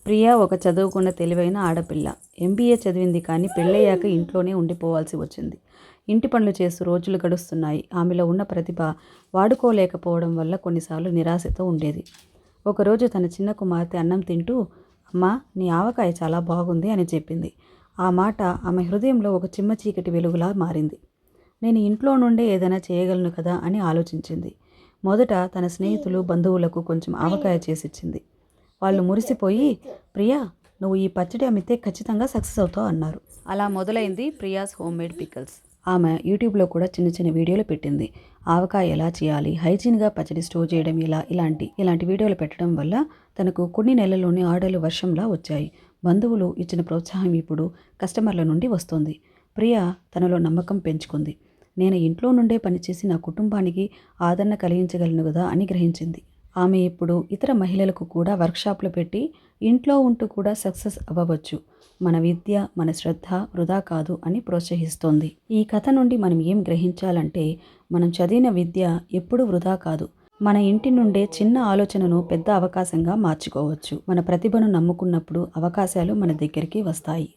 ప్రియా ఒక చదువుకున్న తెలివైన ఆడపిల్ల. ఎంబీఏ చదివింది కానీ పెళ్ళయ్యాక ఇంట్లోనే ఉండిపోవాల్సి వచ్చింది. ఇంటి పనులు చేస్తూ రోజులు గడుస్తున్నాయి. ఆమెలో ఉన్న ప్రతిభ వాడుకోలేకపోవడం వల్ల కొన్నిసార్లు నిరాశతో ఉండేది. ఒకరోజు తన చిన్న కుమార్తె అన్నం తింటూ, అమ్మా, నీ ఆవకాయ చాలా బాగుంది అని చెప్పింది. ఆ మాట ఆమె హృదయంలో ఒక చిమ్మ చీకటి వెలుగులా మారింది. నేను ఇంట్లో నుండే ఏదైనా చేయగలను కదా అని ఆలోచించింది. మొదట తన స్నేహితులు బంధువులకు కొంచెం ఆవకాయ చేసిచ్చింది. వాళ్ళు మురిసిపోయి, ప్రియా, నువ్వు ఈ పచ్చడి అమ్మితే ఖచ్చితంగా సక్సెస్ అవుతావు అన్నారు. అలా మొదలైంది ప్రియాస్ హోమ్ మేడ్ పికల్స్. ఆమె యూట్యూబ్లో కూడా చిన్న చిన్న వీడియోలు పెట్టింది. ఆవకాయ ఎలా చేయాలి, హైజీన్గా పచ్చడి స్టోర్ చేయడం ఎలా, ఇలాంటి వీడియోలు పెట్టడం వల్ల తనకు కొన్ని నెలల్లోనే ఆర్డర్లు వర్షంలా వచ్చాయి. బంధువులు ఇచ్చిన ప్రోత్సాహం ఇప్పుడు కస్టమర్ల నుండి వస్తోంది. ప్రియా తనలో నమ్మకం పెంచుకుంది. నేను ఇంట్లో నుండే పనిచేసి నా కుటుంబానికి ఆదరణ కలిగించగలను కదా అని గ్రహించింది. ఆమె ఇప్పుడు ఇతర మహిళలకు కూడా వర్క్షాప్లు పెట్టి ఇంట్లో ఉంటూ కూడా సక్సెస్ అవ్వవచ్చు. మన విద్య, మన శ్రద్ధ వృధా కాదు అని ప్రోత్సహిస్తోంది. ఈ కథ నుండి మనం ఏం గ్రహించాలంటే, మనం చదివిన విద్య ఎప్పుడూ వృధా కాదు. మన ఇంటి నుండే చిన్న ఆలోచనను పెద్ద అవకాశంగా మార్చుకోవచ్చు. మన ప్రతిభను నమ్ముకున్నప్పుడు అవకాశాలు మన దగ్గరికి వస్తాయి.